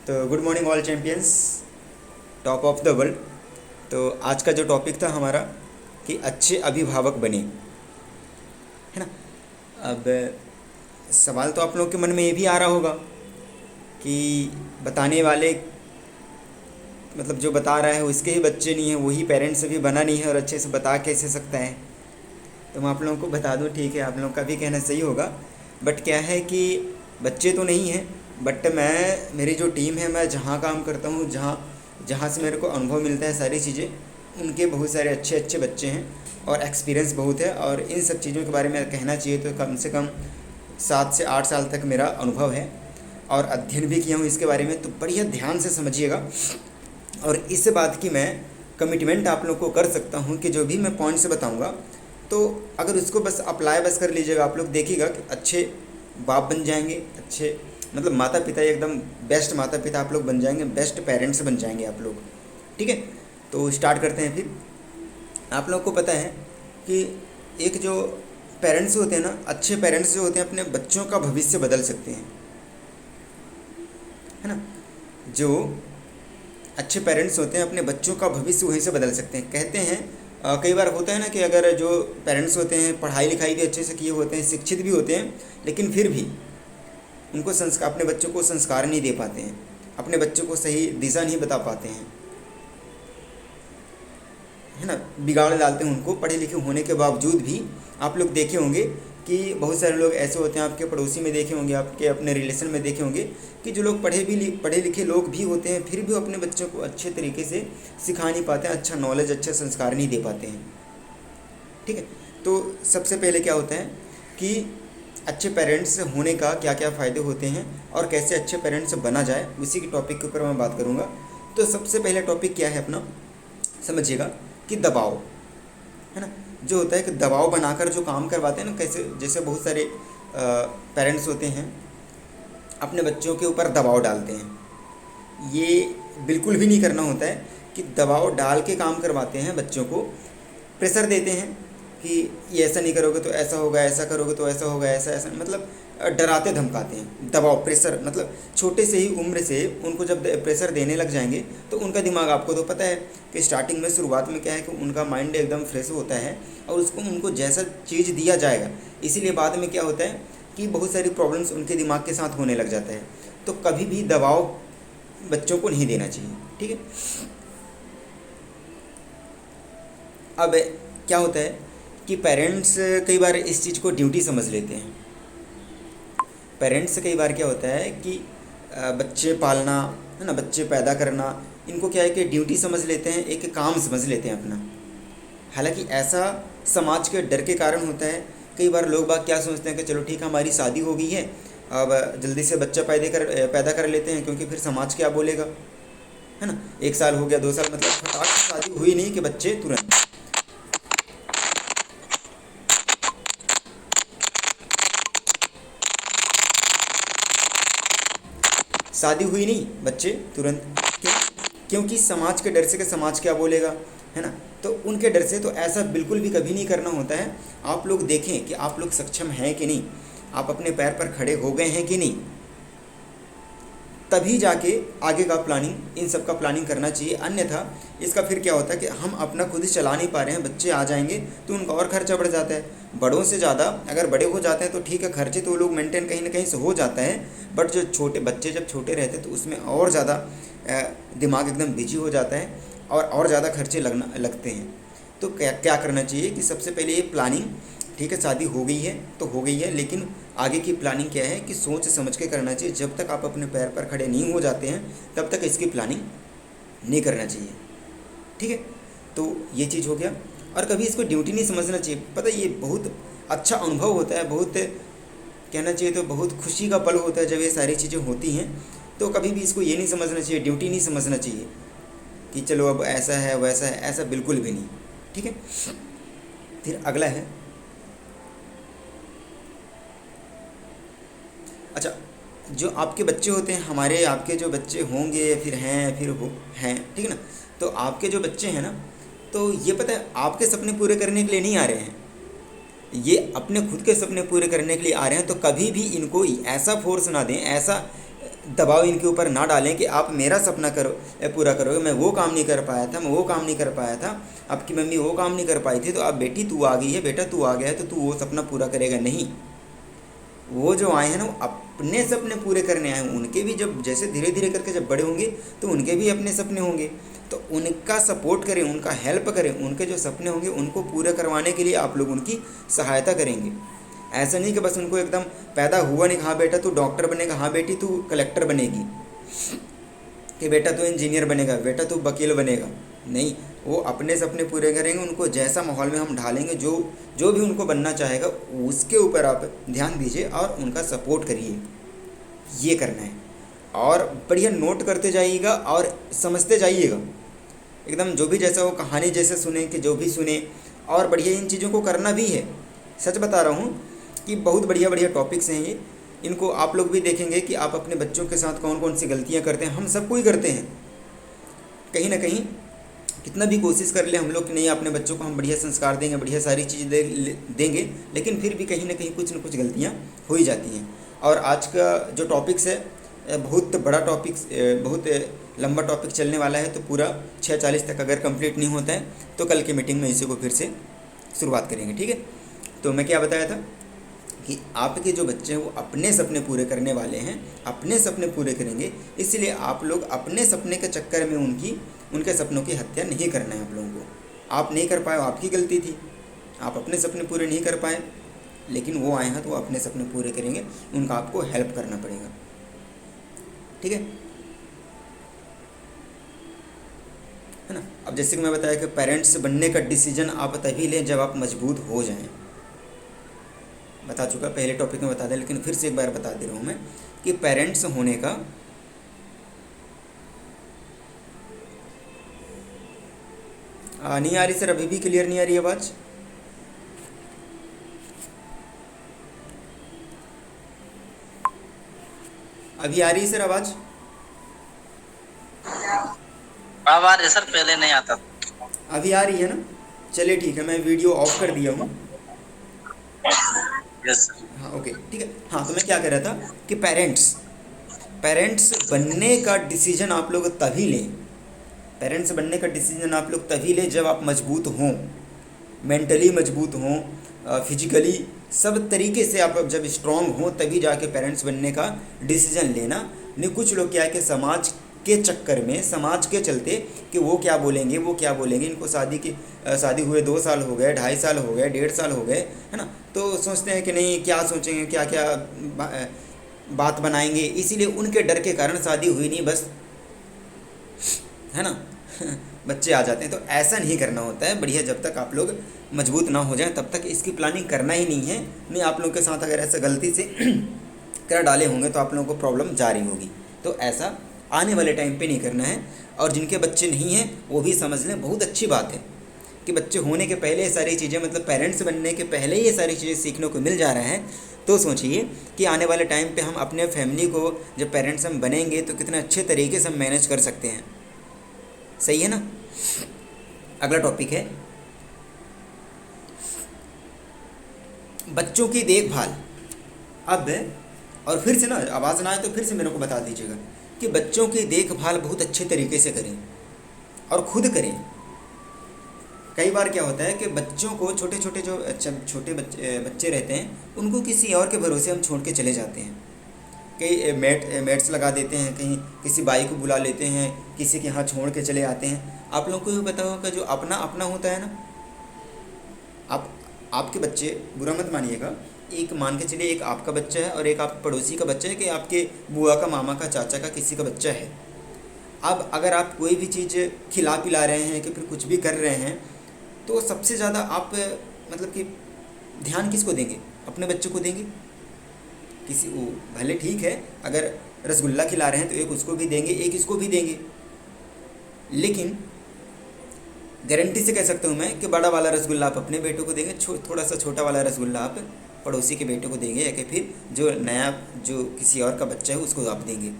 तो good morning all champions, top of the world. तो आज का जो टॉपिक था हमारा कि अच्छे अभिभावक बने, है ना। अब सवाल तो आप लोगों के मन में ये भी आ रहा होगा कि बताने वाले मतलब जो बता रहा है उसके ही बच्चे नहीं हैं, वही पेरेंट्स से भी बना नहीं है और अच्छे से बता कैसे सकता है। तो मैं आप लोगों को बता दूं, ठीक है, आप लोगों का भी कहना सही होगा, बट क्या है कि बच्चे तो नहीं हैं, बट मेरी जो टीम है, मैं जहाँ काम करता हूँ, जहाँ जहाँ से मेरे को अनुभव मिलता है सारी चीज़ें, उनके बहुत सारे अच्छे अच्छे बच्चे हैं और एक्सपीरियंस बहुत है। और इन सब चीज़ों के बारे में कहना चाहिए तो कम से कम 7 से 8 साल तक मेरा अनुभव है और अध्ययन भी किया हूँ इसके बारे में। तो बढ़िया ध्यान से समझिएगा और इस बात की मैं कमिटमेंट आप लोग को कर सकता हूँ कि जो भी मैं पॉइंट्स बताऊँगा तो अगर उसको बस अप्लाई बस कर लीजिएगा, आप लोग देखिएगा कि अच्छे बाप बन जाएंगे, अच्छे मतलब माता पिता, एकदम बेस्ट माता पिता आप लोग बन जाएंगे, बेस्ट पेरेंट्स बन जाएंगे आप लोग। ठीक है, तो स्टार्ट करते हैं फिर। आप लोग को पता है कि एक जो पेरेंट्स होते हैं ना, अच्छे पेरेंट्स जो होते हैं अपने बच्चों का भविष्य बदल सकते हैं, है ना। जो अच्छे पेरेंट्स होते हैं अपने बच्चों का भविष्य वहीं से बदल सकते हैं। कहते हैं कई बार होता है ना कि अगर जो पेरेंट्स होते हैं पढ़ाई लिखाई भी अच्छे से किए होते हैं, शिक्षित भी होते हैं, लेकिन फिर भी उनको संस्कार, अपने बच्चों को संस्कार नहीं दे पाते हैं, अपने बच्चों को सही दिशा नहीं बता पाते हैं, है ना, बिगाड़ डालते हैं उनको। पढ़े लिखे होने के बावजूद भी आप लोग देखे होंगे कि बहुत सारे लोग ऐसे होते हैं, आपके पड़ोसी में देखे होंगे, आपके अपने रिलेशन में देखे होंगे कि जो लोग पढ़े लिखे लोग भी होते हैं, फिर भी अपने बच्चों को अच्छे तरीके से सिखा नहीं पाते हैं, अच्छा नॉलेज, अच्छा संस्कार नहीं दे पाते हैं। ठीक है, तो सबसे पहले क्या होता है कि अच्छे पेरेंट्स होने का क्या क्या फ़ायदे होते हैं और कैसे अच्छे पेरेंट्स बना जाए, उसी की टॉपिक के ऊपर मैं बात करूँगा। तो सबसे पहले टॉपिक क्या है अपना, समझिएगा कि दबाव, है ना, जो होता है कि दबाव बनाकर जो काम करवाते हैं ना, कैसे, जैसे बहुत सारे पेरेंट्स होते हैं अपने बच्चों के ऊपर दबाव डालते हैं। ये बिल्कुल भी नहीं करना होता है कि दबाव डाल के काम करवाते हैं, बच्चों को प्रेशर देते हैं कि ये ऐसा नहीं करोगे तो ऐसा होगा, ऐसा करोगे तो ऐसा होगा, ऐसा ऐसा, मतलब डराते धमकाते हैं। दबाव, प्रेशर, मतलब छोटे से ही उम्र से उनको जब प्रेशर देने लग जाएंगे तो उनका दिमाग, आपको तो पता है कि स्टार्टिंग में, शुरुआत में क्या है कि उनका माइंड एकदम फ्रेश होता है और उसको उनको जैसा चीज़ दिया जाएगा, इसीलिए बाद में क्या होता है कि बहुत सारी प्रॉब्लम्स उनके दिमाग के साथ होने लग जाता है। तो कभी भी दबाव बच्चों को नहीं देना चाहिए। ठीक है, अब क्या होता है कि पेरेंट्स कई बार इस चीज़ को ड्यूटी समझ लेते हैं। पेरेंट्स कई बार क्या होता है कि बच्चे पालना, है ना, बच्चे पैदा करना, इनको क्या है कि ड्यूटी समझ लेते हैं, एक काम समझ लेते हैं अपना। हालांकि ऐसा समाज के डर के कारण होता है। कई बार लोग बाग क्या सोचते हैं कि चलो ठीक है, हमारी शादी हो गई है, अब जल्दी से बच्चा पैदा कर लेते हैं, क्योंकि फिर समाज क्या बोलेगा, है ना। 1 साल हो गया, 2 साल, मतलब फटाक से शादी हुई नहीं कि बच्चे तुरंत, शादी हुई नहीं बच्चे तुरंत, क्यों? क्योंकि समाज के डर से कि समाज क्या बोलेगा, है ना। तो उनके डर से तो ऐसा बिल्कुल भी कभी नहीं करना होता है। आप लोग देखें कि आप लोग सक्षम हैं कि नहीं, आप अपने पैर पर खड़े हो गए हैं कि नहीं, तभी जाके आगे का प्लानिंग, इन सब का प्लानिंग करना चाहिए। अन्यथा इसका फिर क्या होता है कि हम अपना खुद चला नहीं पा रहे हैं, बच्चे आ जाएंगे तो उनका और खर्चा बढ़ जाता है। बड़ों से ज़्यादा अगर बड़े हो जाते हैं तो ठीक है, खर्चे तो वो लोग मेंटेन कहीं ना कहीं से हो जाता है, बट जो छोटे बच्चे जब छोटे रहते हैं तो उसमें और ज़्यादा दिमाग एकदम बिजी हो जाता है और ज़्यादा खर्चे लगते हैं। तो क्या क्या करना चाहिए कि सबसे पहले ये प्लानिंग, ठीक है, शादी हो गई है तो हो गई है, लेकिन आगे की प्लानिंग क्या है कि सोच समझ के करना चाहिए। जब तक आप अपने पैर पर खड़े नहीं हो जाते हैं तब तक इसकी प्लानिंग नहीं करना चाहिए। ठीक है, तो ये चीज़ हो गया। और कभी इसको ड्यूटी नहीं समझना चाहिए। पता है, ये बहुत अच्छा अनुभव होता है, बहुत कहना चाहिए तो बहुत खुशी का पल होता है जब ये सारी चीज़ें होती हैं। तो कभी भी इसको ये नहीं समझना चाहिए, ड्यूटी नहीं समझना चाहिए कि चलो अब ऐसा है वैसा है, ऐसा बिल्कुल भी नहीं। ठीक है, फिर अगला है, अच्छा, जो आपके बच्चे होते हैं, हमारे आपके जो बच्चे होंगे फिर हैं फिर हो हैं, ठीक है ना। तो आपके जो बच्चे हैं ना, तो ये पता है आपके सपने पूरे करने के लिए नहीं आ रहे हैं, ये अपने खुद के सपने पूरे करने के लिए आ रहे हैं। तो कभी भी इनको ऐसा फोर्स ना दें, ऐसा दबाव इनके ऊपर ना डालें कि आप मेरा सपना करो पूरा करोगे, मैं वो काम नहीं कर पाया था, मैं वो काम नहीं कर पाया था, आपकी मम्मी वो काम नहीं कर पाई थी, तो अब बेटी तू आ गई है, बेटा तू आ गया है, तो तू वो सपना पूरा करेगा। नहीं, वो जो आए हैं ना, वो अपने सपने पूरे करने आए हैं। उनके भी जब जैसे धीरे धीरे करके जब बड़े होंगे तो उनके भी अपने सपने होंगे, तो उनका सपोर्ट करें, उनका हेल्प करें, उनके जो सपने होंगे उनको पूरे करवाने के लिए आप लोग उनकी सहायता करेंगे। ऐसा नहीं कि बस उनको एकदम पैदा हुआ नहीं, हाँ बेटा तू डॉक्टर बनेगा, हाँ बेटी तू कलेक्टर बनेगी, कि बेटा तू इंजीनियर बनेगा, बेटा तू वकील बनेगा। नहीं, वो अपने सपने पूरे करेंगे, उनको जैसा माहौल में हम ढालेंगे, जो जो भी उनको बनना चाहेगा उसके ऊपर आप ध्यान दीजिए और उनका सपोर्ट करिए। ये करना है, और बढ़िया नोट करते जाइएगा और समझते जाइएगा एकदम, जो भी जैसा वो कहानी जैसे सुने कि जो भी सुने, और बढ़िया इन चीज़ों को करना भी है। सच बता रहा हूँ कि बहुत बढ़िया बढ़िया टॉपिक्स हैं ये, इनको आप लोग भी देखेंगे कि आप अपने बच्चों के साथ कौन कौन सी गलतियाँ करते हैं। हम सब कोई करते हैं कहीं ना कहीं, कितना भी कोशिश कर ले हम लोग कि नहीं अपने बच्चों को हम बढ़िया संस्कार देंगे, बढ़िया सारी चीज़ें देंगे, लेकिन फिर भी कहीं ना कहीं कुछ न कुछ गलतियाँ हो ही जाती हैं। और आज का जो टॉपिक्स है बहुत बड़ा टॉपिक्स, बहुत लंबा टॉपिक चलने वाला है, तो पूरा 6:40 तक अगर कंप्लीट नहीं होता है तो कल की मीटिंग में इसी को फिर से शुरुआत करेंगे। ठीक है, तो मैं क्या बताया था कि आपके जो बच्चे हैं वो अपने सपने पूरे करने वाले हैं, अपने सपने पूरे करेंगे, इसलिए आप लोग अपने सपने के चक्कर में उनके सपनों की हत्या नहीं करना है आप लोगों को। आप नहीं कर पाए, आपकी गलती थी, आप अपने सपने पूरे नहीं कर पाए, लेकिन वो आए हैं तो वो अपने सपने पूरे करेंगे, उनका आपको हेल्प करना पड़ेगा। ठीक है ना। अब जैसे कि मैं बताया कि पेरेंट्स बनने का डिसीजन आप तभी लें जब आप मजबूत हो जाएं। बता चुका पहले टॉपिक में, बता दें, लेकिन फिर से एक बार बता दे रहा हूँ मैं कि पेरेंट्स होने का नहीं आ रही सर, अभी भी क्लियर नहीं आ रही आवाज़। अभी आ रही है सर आवाज़? अब आ रही है सर, पहले नहीं आता। अभी आ रही है ना? चलिए ठीक है, मैं वीडियो ऑफ कर दिया हूँ। Yes sir. हाँ ओके ठीक है। हाँ, तो मैं क्या कह रहा था कि पेरेंट्स बनने का डिसीजन आप लोग तभी लें, पेरेंट्स बनने का डिसीजन आप लोग तभी लें जब आप मजबूत हों, मेंटली मजबूत हों, फिजिकली सब तरीके से आप जब स्ट्रांग हों तभी जाके पेरेंट्स बनने का डिसीजन लेना। नहीं, कुछ लोग क्या है कि समाज के चक्कर में, समाज के चलते कि वो क्या बोलेंगे, वो क्या बोलेंगे, इनको शादी हुए 2 साल हो गए, 2.5 साल हो गए, 1.5 साल हो गए, है ना, तो सोचते हैं कि नहीं क्या सोचेंगे, क्या क्या बात बनाएंगे, इसीलिए उनके डर के कारण शादी हुई नहीं, बस, है ना बच्चे आ जाते हैं। तो ऐसा नहीं करना होता है, बढ़िया जब तक आप लोग मजबूत ना हो जाएं तब तक इसकी प्लानिंग करना ही नहीं है। नहीं, आप लोगों के साथ अगर ऐसा गलती से कर डाले होंगे तो आप लोगों को प्रॉब्लम जारी होगी, तो ऐसा आने वाले टाइम पे नहीं करना है। और जिनके बच्चे नहीं हैं वो भी समझ लें, बहुत अच्छी बात है कि बच्चे होने के पहले ये सारी चीज़ें, मतलब पेरेंट्स बनने के पहले ये सारी चीज़ें सीखने को मिल जा रहा है। तो सोचिए कि आने वाले टाइम पे हम अपने फैमिली को जब पेरेंट्स हम बनेंगे तो कितने अच्छे तरीके से हम मैनेज कर सकते हैं। सही है ना। अगला टॉपिक है बच्चों की देखभाल। अब और फिर से ना, आवाज़ ना आए तो फिर से मेरे को बता दीजिएगा कि बच्चों की देखभाल बहुत अच्छे तरीके से करें और खुद करें। कई बार क्या होता है कि बच्चों को छोटे छोटे बच्चे रहते हैं, उनको किसी और के भरोसे हम छोड़ के चले जाते हैं। कई मेट्स लगा देते हैं, कहीं किसी बाई को बुला लेते हैं, किसी के यहाँ छोड़ के चले आते हैं। आप लोगों को भी पता होगा जो अपना अपना होता है ना, आपके बच्चे, बुरा मत मानिएगा, एक मान के चलिए एक आपका बच्चा है और एक आप पड़ोसी का बच्चा है, कि आपके बुआ का, मामा का, चाचा का, किसी का बच्चा है। अब अगर आप कोई भी चीज़ खिला पिला रहे हैं कि फिर कुछ भी कर रहे हैं, तो सबसे ज़्यादा आप मतलब कि ध्यान किसको देंगे? अपने बच्चों को देंगे। किसी वो भले ठीक है, अगर रसगुल्ला खिला रहे हैं तो एक उसको भी देंगे, एक इसको भी देंगे, लेकिन गारंटी से कह सकता हूँ मैं कि बड़ा वाला रसगुल्ला आप अपने बेटों को देंगे, थोड़ा सा छोटा वाला रसगुल्ला आप पड़ोसी के बेटे को देंगे, या कि फिर जो किसी और का बच्चा है उसको आप देंगे।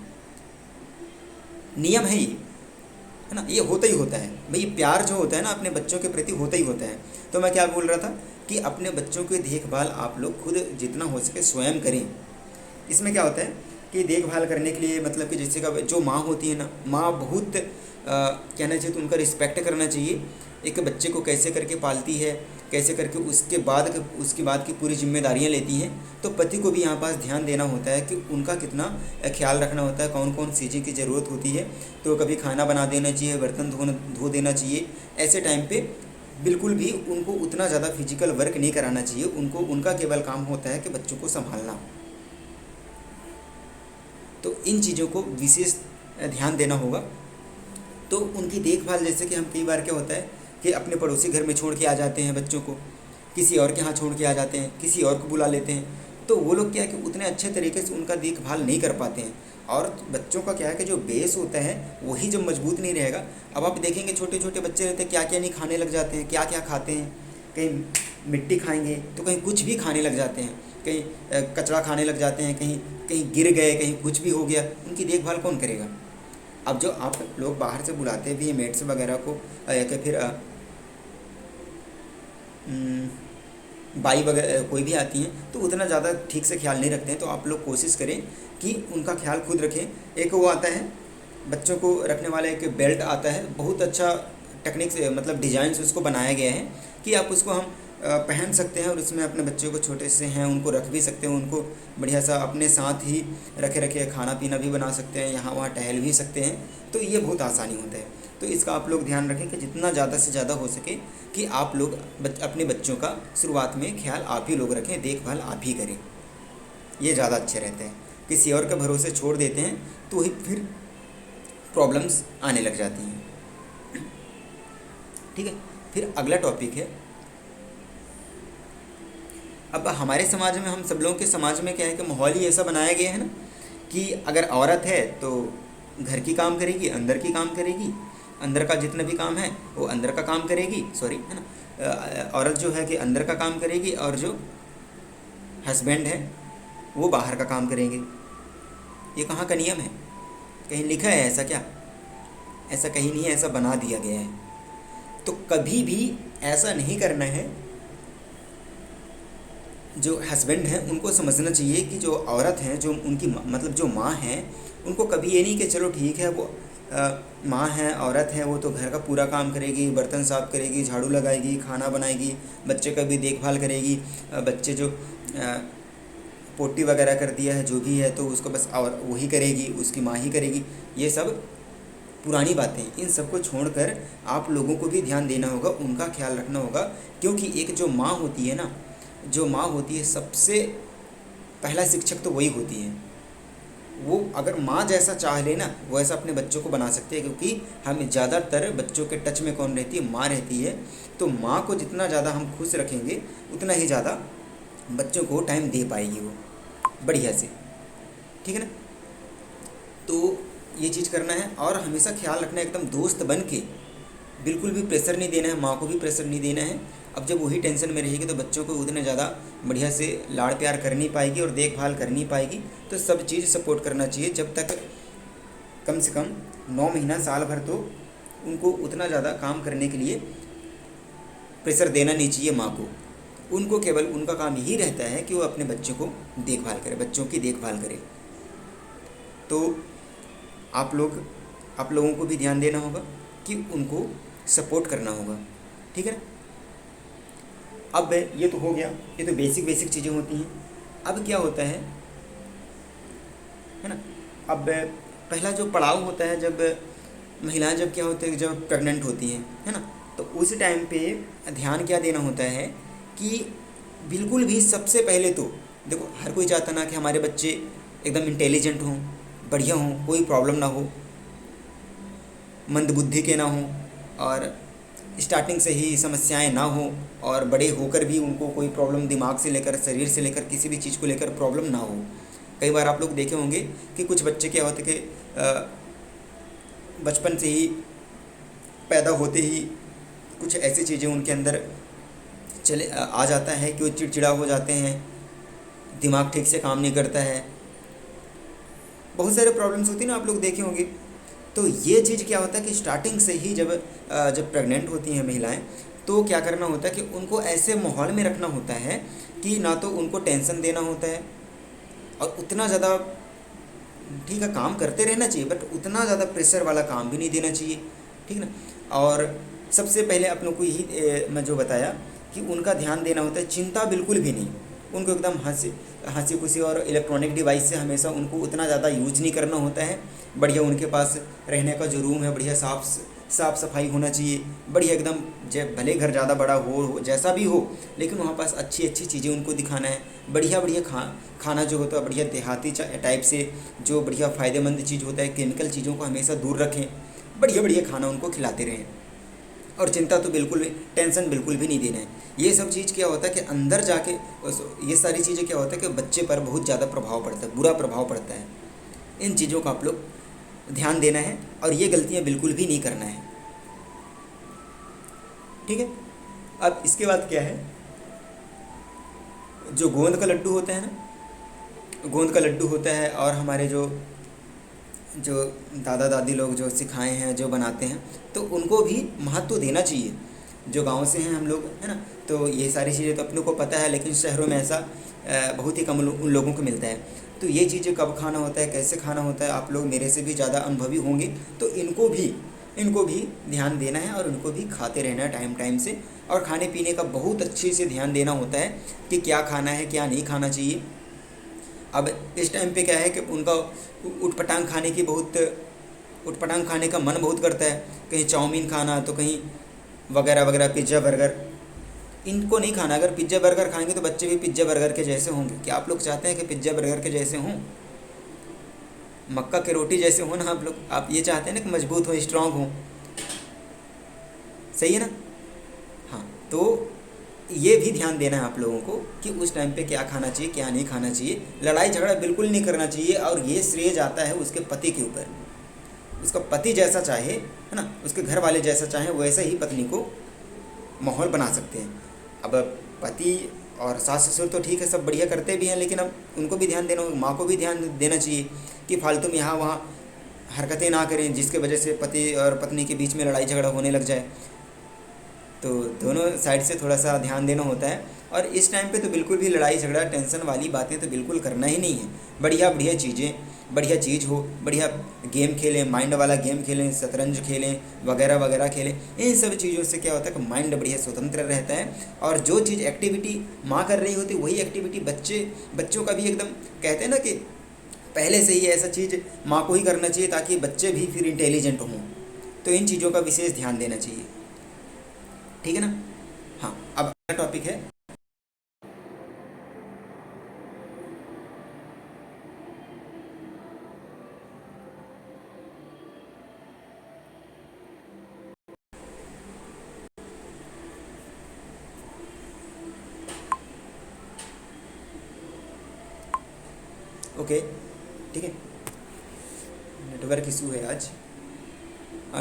नियम है ये, है ना, ये होता ही होता है भाई। प्यार जो होता है ना अपने बच्चों के प्रति होता ही होता है। तो मैं क्या बोल रहा था कि अपने बच्चों की देखभाल आप लोग खुद जितना हो सके स्वयं करें। इसमें क्या होता है कि देखभाल करने के लिए, मतलब कि जैसे का जो माँ होती है ना, माँ बहुत कहना चाहिए तो उनका रिस्पेक्ट करना चाहिए। एक बच्चे को कैसे करके पालती है, कैसे करके उसके बाद की पूरी जिम्मेदारियां लेती हैं। तो पति को भी यहाँ पास ध्यान देना होता है कि उनका कितना ख्याल रखना होता है, कौन कौन चीज़ें की ज़रूरत होती है। तो कभी खाना बना देना चाहिए, बर्तन धो देना चाहिए। ऐसे टाइम पे बिल्कुल भी उनको उतना ज़्यादा फिजिकल वर्क नहीं कराना चाहिए। उनका केवल काम होता है कि बच्चों को संभालना। तो इन चीज़ों को विशेष ध्यान देना होगा। तो उनकी देखभाल, जैसे कि हम कई बार क्या होता है कि अपने पड़ोसी घर में छोड़ के आ जाते हैं बच्चों को, किसी और के यहाँ छोड़ के आ जाते हैं, किसी और को बुला लेते हैं। तो वो लोग क्या है कि उतने अच्छे तरीके से उनका देखभाल नहीं कर पाते हैं। और बच्चों का क्या है कि जो बेस होता है वही जब मजबूत नहीं रहेगा। अब आप देखेंगे छोटे छोटे बच्चे रहते हैं, क्या क्या नहीं खाने लग जाते हैं, क्या क्या खाते हैं। कहीं मिट्टी खाएंगे तो कहीं कुछ भी खाने लग जाते हैं, कहीं कचरा खाने लग जाते हैं, कहीं कहीं गिर गए, कहीं कुछ भी हो गया। उनकी देखभाल कौन करेगा? अब जो आप लोग बाहर से बुलाते भी हैं मेट्स वगैरह को, या कि फिर बाई वगैरह कोई भी आती हैं, तो उतना ज़्यादा ठीक से ख्याल नहीं रखते हैं। तो आप लोग कोशिश करें कि उनका ख्याल खुद रखें। एक वो आता है बच्चों को रखने वाला, एक बेल्ट आता है, बहुत अच्छा टेक्निक से, मतलब डिज़ाइन से उसको बनाया गया है कि आप उसको हम पहन सकते हैं और उसमें अपने बच्चों को, छोटे से हैं उनको रख भी सकते हैं। उनको बढ़िया सा अपने साथ ही रखे खाना पीना भी बना सकते हैं, यहाँ वहाँ टहल भी सकते हैं। तो ये बहुत आसानी होता है। तो इसका आप लोग ध्यान रखें कि जितना ज़्यादा से ज़्यादा हो सके कि आप लोग अपने बच्चों का शुरुआत में ख्याल आप ही लोग रखें, देखभाल आप ही करें। ये ज़्यादा अच्छे रहते हैं। किसी और के भरोसे छोड़ देते हैं तो ही फिर प्रॉब्लम्स आने लग जाती हैं। ठीक है, फिर अगला टॉपिक है, अब हमारे समाज में, हम सब लोगों के समाज में क्या है कि माहौल ही ऐसा बनाया गया है ना कि अगर औरत है तो घर की काम करेगी, अंदर की काम करेगी, अंदर का जितना भी काम है वो अंदर का काम करेगी, सॉरी है ना, औरत जो है कि अंदर का काम करेगी और जो हस्बैंड है वो बाहर का काम करेंगे। ये कहाँ का नियम है? कहीं लिखा है ऐसा क्या? ऐसा कहीं नहीं है, ऐसा बना दिया गया है। तो कभी भी ऐसा नहीं करना है। जो हस्बैंड हैं उनको समझना चाहिए कि जो औरत हैं, जो उनकी मतलब जो माँ हैं, उनको कभी ये नहीं कि चलो ठीक है वो माँ है, औरत है, वो तो घर का पूरा काम करेगी, बर्तन साफ़ करेगी, झाड़ू लगाएगी, खाना बनाएगी, बच्चे का भी देखभाल करेगी, बच्चे जो पोटी वगैरह कर दिया है जो भी है तो उसको बस और वही करेगी, उसकी माँ ही करेगी। ये सब पुरानी बातें। इन सबको छोड़कर आप लोगों को भी ध्यान देना होगा, उनका ख्याल रखना होगा। क्योंकि एक जो माँ होती है ना, जो माँ होती है सबसे पहला शिक्षक तो वही होती है। वो अगर माँ जैसा चाह ले ना, वो ऐसा अपने बच्चों को बना सकते हैं। क्योंकि हम ज़्यादातर बच्चों के टच में कौन रहती है? माँ रहती है। तो माँ को जितना ज़्यादा हम खुश रखेंगे उतना ही ज़्यादा बच्चों को टाइम दे पाएगी वो बढ़िया से। ठीक है ना? तो ये चीज़ करना है और हमेशा ख्याल रखना है, एकदम दोस्त बन के, बिल्कुल भी प्रेशर नहीं देना है, माँ को भी प्रेशर नहीं देना है। अब जब वही टेंशन में रहेगी तो बच्चों को उतने ज़्यादा बढ़िया से लाड़ प्यार कर नहीं पाएगी और देखभाल कर नहीं पाएगी। तो सब चीज़ सपोर्ट करना चाहिए। जब तक कम से कम 9 महीना साल भर तो उनको उतना ज़्यादा काम करने के लिए प्रेशर देना नहीं चाहिए माँ को। उनको केवल उनका काम यही रहता है कि वो अपने बच्चों को देखभाल करे, बच्चों की देखभाल करे। तो आप लोगों को भी ध्यान देना होगा कि उनको सपोर्ट करना होगा। ठीक है ना? अब ये तो हो गया, ये तो बेसिक चीज़ें होती हैं। अब क्या होता है ना, अब पहला जो पड़ाव होता है, जब महिलाएं जब क्या होते हैं, जब प्रेग्नेंट होती हैं, है ना, तो उस टाइम पे ध्यान क्या देना होता है कि बिल्कुल भी सबसे पहले तो देखो, हर कोई चाहता ना कि हमारे बच्चे एकदम इंटेलिजेंट हों, बढ़िया हों, कोई प्रॉब्लम ना हो, मंदबुद्धि के ना हों और स्टार्टिंग से ही समस्याएं ना हो, और बड़े होकर भी उनको कोई प्रॉब्लम दिमाग से लेकर शरीर से लेकर किसी भी चीज़ को लेकर प्रॉब्लम ना हो। कई बार आप लोग देखे होंगे कि कुछ बच्चे क्या होते कि बचपन से ही, पैदा होते ही कुछ ऐसी चीज़ें उनके अंदर आ जाता है कि वो चिड़चिड़ा हो जाते हैं, दिमाग ठीक से काम नहीं करता है, बहुत सारे प्रॉब्लम्स होती हैं ना, आप लोग देखे होंगे। तो ये चीज़ क्या होता है कि स्टार्टिंग से ही जब प्रेग्नेंट होती हैं महिलाएं, तो क्या करना होता है कि उनको ऐसे माहौल में रखना होता है कि ना तो उनको टेंशन देना होता है और उतना ज़्यादा ठीक है काम करते रहना चाहिए, बट उतना ज़्यादा प्रेशर वाला काम भी नहीं देना चाहिए, ठीक ना। और सबसे पहले अपनों को यही मैं जो बताया कि उनका ध्यान देना होता है, चिंता बिल्कुल भी नहीं, उनको एकदम हंसी खुशी और इलेक्ट्रॉनिक डिवाइस से हमेशा उनको उतना ज़्यादा यूज नहीं करना होता है। बढ़िया उनके पास रहने का जो रूम है बढ़िया साफ़ सफाई होना चाहिए, बढ़िया एकदम, भले घर ज़्यादा बड़ा हो जैसा भी हो, लेकिन वहाँ पास अच्छी अच्छी चीज़ें उनको दिखाना है। बढ़िया बढ़िया खाना जो होता है बढ़िया देहाती टाइप से, जो बढ़िया फ़ायदेमंद चीज़ होता है, केमिकल चीज़ों को हमेशा दूर रखें, बढ़िया बढ़िया खाना उनको खिलाते रहें। और चिंता तो बिल्कुल भी, टेंशन बिल्कुल भी नहीं देना है। ये सब चीज़ क्या होता है कि अंदर जाके ये सारी चीज़ें क्या होता है कि बच्चे पर बहुत ज़्यादा प्रभाव पड़ता है, बुरा प्रभाव पड़ता है। इन चीज़ों का आप लोग ध्यान देना है और ये गलतियाँ बिल्कुल भी नहीं करना है, ठीक है। अब इसके बाद क्या है, जो गोंद का लड्डू होता है ना, गोंद का लड्डू होता है, और हमारे जो जो दादा दादी लोग जो सिखाए हैं, जो बनाते हैं, तो उनको भी महत्व देना चाहिए। जो गांव से हैं हम लोग, है ना, तो ये सारी चीज़ें तो अपने को पता है, लेकिन शहरों में ऐसा बहुत ही कम उन लोगों को मिलता है। तो ये चीज़ें कब खाना होता है, कैसे खाना होता है, आप लोग मेरे से भी ज़्यादा अनुभवी होंगे, तो इनको भी ध्यान देना है और इनको भी खाते रहना है टाइम टाइम से। और खाने पीने का बहुत अच्छे से ध्यान देना होता है कि क्या खाना है क्या नहीं खाना चाहिए। अब इस टाइम पे क्या है कि उनका उटपटांग खाने की बहुत, उटपटांग खाने का मन बहुत करता है, कहीं चाउमीन खाना तो कहीं वगैरह वगैरह, पिज़्ज़ा बर्गर, इनको नहीं खाना। अगर पिज़्ज़ा बर्गर खाएंगे तो बच्चे भी पिज़्ज़ा बर्गर के जैसे होंगे। क्या आप लोग चाहते हैं कि पिज़्ज़ा बर्गर के जैसे हों, मक्का की रोटी जैसे हो ना आप ये चाहते हैं ना कि मजबूत हो, स्ट्रांग हो, सही है ना। हाँ, तो ये भी ध्यान देना है आप लोगों को कि उस टाइम पे क्या खाना चाहिए क्या नहीं खाना चाहिए। लड़ाई झगड़ा बिल्कुल नहीं करना चाहिए, और ये श्रेय जाता है उसके पति के ऊपर। उसका पति जैसा चाहे, है ना, उसके घर वाले जैसा चाहें, वैसे ही पत्नी को माहौल बना सकते हैं। अब पति और सास ससुर तो ठीक है, सब बढ़िया करते भी हैं, लेकिन अब उनको भी ध्यान देना, माँ को भी ध्यान देना चाहिए कि फालतू में यहाँ वहाँ हरकतें ना करें जिसके वजह से पति और पत्नी के बीच में लड़ाई झगड़ा होने लग जाए। तो दोनों साइड से थोड़ा सा ध्यान देना होता है। और इस टाइम पे तो बिल्कुल भी लड़ाई झगड़ा टेंशन वाली बातें तो बिल्कुल करना ही नहीं है। बढ़िया बढ़िया चीज़ें, बढ़िया चीज़ हो, बढ़िया गेम खेलें, माइंड वाला गेम खेलें, शतरंज खेलें, वगैरह वगैरह खेलें। इन सब चीज़ों से क्या होता है कि माइंड बढ़िया स्वतंत्र रहता है, और जो चीज़ एक्टिविटी माँ कर रही होती है वही एक्टिविटी बच्चों का भी एकदम, कहते हैं ना कि पहले से ही ऐसा चीज़ माँ को ही करना चाहिए ताकि बच्चे भी फिर इंटेलिजेंट हों। तो इन चीज़ों का विशेष ध्यान देना चाहिए, ठीक है ना। हाँ, अब अगला टॉपिक है, ओके, ठीक है, नेटवर्क इशू है आज।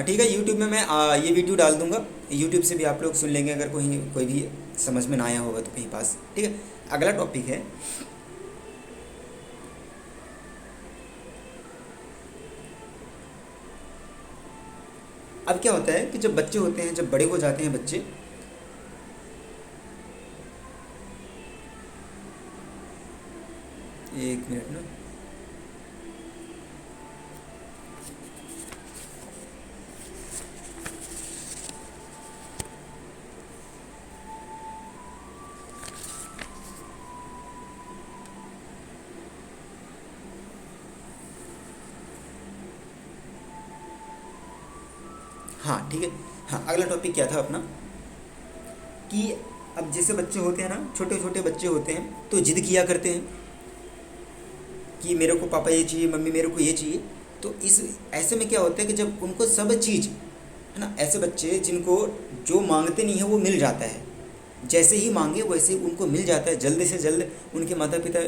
ठीक है, यूट्यूब में मैं ये वीडियो डाल दूंगा, यूट्यूब से भी आप लोग सुन लेंगे अगर कोई भी समझ में ना आया होगा तो कहीं पास, ठीक है। अगला टॉपिक है, अब क्या होता है कि जब बच्चे होते हैं, जब बड़े हो जाते हैं बच्चे, एक मिनट ना, हाँ ठीक है। हाँ, अगला टॉपिक क्या था अपना, कि अब जैसे बच्चे होते हैं ना, छोटे छोटे बच्चे होते हैं तो जिद किया करते हैं कि मेरे को पापा ये चाहिए, मम्मी मेरे को ये चाहिए। तो इस ऐसे में क्या होता है कि जब उनको सब चीज़, है ना, ऐसे बच्चे जिनको जो मांगते नहीं है वो मिल जाता है, जैसे ही मांगे वैसे ही उनको मिल जाता है, जल्द से जल्द उनके माता पिता,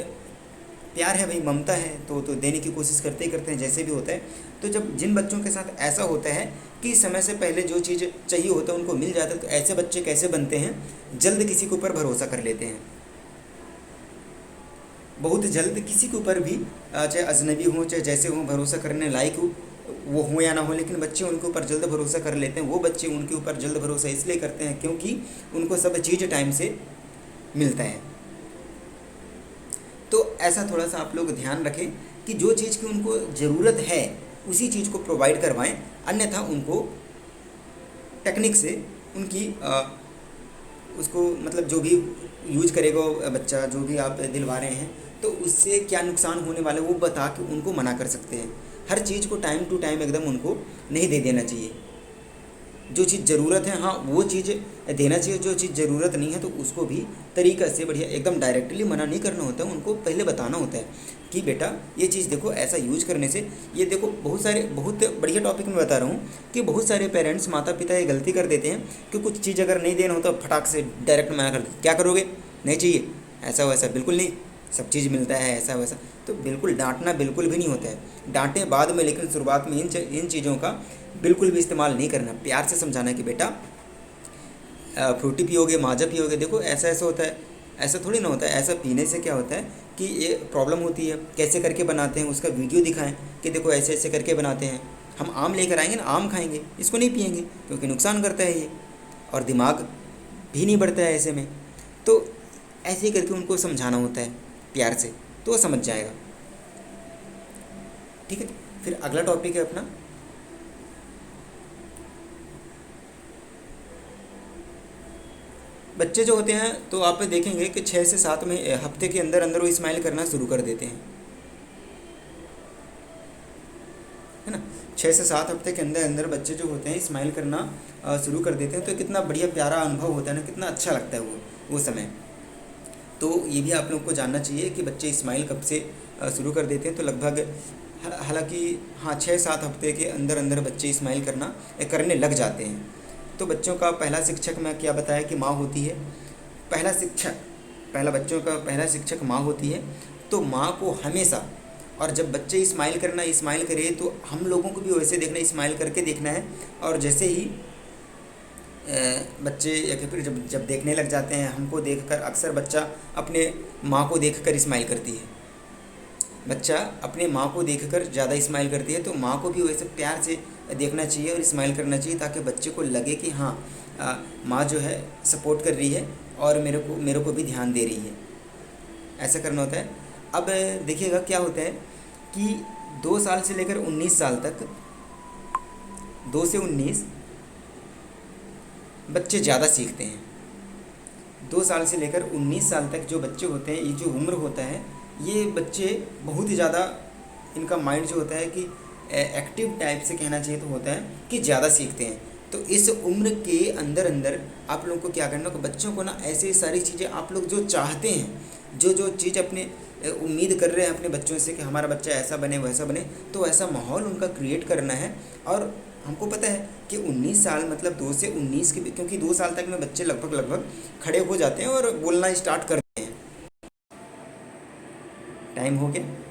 प्यार है भाई, ममता है, तो देने की कोशिश करते ही करते हैं जैसे भी होता है। तो जब जिन बच्चों के साथ ऐसा होता है कि समय से पहले जो चीज़ चाहिए होता है उनको मिल जाता है, तो ऐसे बच्चे कैसे बनते हैं, जल्द किसी के ऊपर भरोसा कर लेते हैं, बहुत जल्द किसी के ऊपर भी, चाहे अजनबी हो चाहे जैसे हो, भरोसा करने लायक हो वो हो या ना हो, लेकिन बच्चे उनके ऊपर जल्द भरोसा कर लेते हैं। वो बच्चे उनके ऊपर जल्द भरोसा इसलिए करते हैं क्योंकि उनको सब चीज़ टाइम से मिलता है। तो ऐसा थोड़ा सा आप लोग ध्यान रखें कि जो चीज़ की उनको ज़रूरत है उसी चीज़ को प्रोवाइड करवाएं, अन्यथा उनको टेक्निक से उनकी उसको मतलब जो भी यूज करेगा बच्चा, जो भी आप दिलवा रहे हैं, तो उससे क्या नुकसान होने वाला है वो बता के उनको मना कर सकते हैं। हर चीज़ को टाइम टू टाइम एकदम उनको नहीं दे देना चाहिए। जो चीज़ ज़रूरत है हाँ वो चीज़ देना चाहिए, जो चीज़ ज़रूरत नहीं है तो उसको भी तरीक़ा से बढ़िया एकदम डायरेक्टली मना नहीं करना होता है, उनको पहले बताना होता है कि बेटा ये चीज़ देखो ऐसा यूज करने से ये देखो। बहुत बढ़िया टॉपिक में बता रहा हूँ कि बहुत सारे पेरेंट्स माता पिता ये गलती कर देते हैं कि कुछ चीज़ अगर नहीं देना होता फटाक से डायरेक्ट मना कर देते, क्या करोगे, नहीं चाहिए, ऐसा वैसा, बिल्कुल नहीं, सब चीज़ मिलता है ऐसा वैसा। तो बिल्कुल डांटना बिल्कुल भी नहीं होता है, डांटें बाद में, लेकिन शुरुआत में इन चीज़ों का बिल्कुल भी इस्तेमाल नहीं करना। प्यार से समझाना कि बेटा फ्रूटी पियोगे, माजा पियोगे, देखो ऐसा ऐसा होता है, ऐसा थोड़ी ना होता है, ऐसा पीने से क्या होता है कि ये प्रॉब्लम होती है, कैसे करके बनाते हैं उसका वीडियो दिखाएं कि देखो ऐसे ऐसे करके बनाते हैं। हम आम लेकर आएंगे ना, आम खाएंगे, इसको नहीं पियेंगे क्योंकि नुकसान करता है ये, और दिमाग भी नहीं बढ़ता है ऐसे में। तो ऐसे ही करके उनको समझाना होता है प्यार से, तो वो समझ जाएगा। ठीक है, फिर अगला टॉपिक है अपना बच्चे जो होते हैं, तो आप देखेंगे कि 6 से 7 में हफ्ते के अंदर अंदर वो स्माइल करना शुरू कर देते हैं, है ना। 6 से 7 हफ्ते के अंदर अंदर बच्चे जो होते हैं स्माइल करना शुरू कर देते हैं। तो कितना बढ़िया प्यारा अनुभव होता है ना, कितना अच्छा लगता है वो समय। तो ये भी आप लोग को जानना चाहिए कि बच्चे स्माइल कब से शुरू कर देते हैं। तो लगभग हालांकि हाँ 6-7 हफ्ते के अंदर अंदर बच्चे स्माइल करने लग जाते हैं। तो बच्चों का पहला शिक्षक मैं क्या बताया कि माँ होती है। बच्चों का पहला शिक्षक माँ होती है। तो माँ को हमेशा, और जब बच्चे स्माइल करे तो हम लोगों को भी वैसे देखना, स्माइल करके देखना है। और जैसे ही बच्चे या फिर जब देखने लग जाते हैं हमको देखकर, अक्सर बच्चा अपने माँ को देखकर स्माइल करती है, बच्चा अपने माँ को देखकर ज़्यादा स्माइल करती है। तो माँ को भी वैसे प्यार से देखना चाहिए और स्माइल करना चाहिए, ताकि बच्चे को लगे कि हाँ माँ जो है सपोर्ट कर रही है और मेरे को भी ध्यान दे रही है, ऐसा करना होता है। अब देखिएगा क्या होता है कि 2 साल से लेकर 19 साल तक, 2 से 19 बच्चे ज़्यादा सीखते हैं। 2 साल से लेकर 19 साल तक जो बच्चे होते हैं, ये जो उम्र होता है, ये बच्चे बहुत ही ज़्यादा, इनका माइंड जो होता है कि एक्टिव टाइप से कहना चाहिए तो होता है कि ज़्यादा सीखते हैं। तो इस उम्र के अंदर अंदर आप लोगों को क्या करना है, बच्चों को ना ऐसी सारी चीज़ें आप लोग जो चाहते हैं, जो चीज़ अपने उम्मीद कर रहे हैं अपने बच्चों से कि हमारा बच्चा ऐसा बने वैसा बने, तो ऐसा माहौल उनका क्रिएट करना है। और हमको पता है कि 19 साल मतलब 2 से 19 के, क्योंकि 2 साल तक में बच्चे लगभग खड़े हो जाते हैं और बोलना स्टार्ट करते हैं। टाइम हो गया।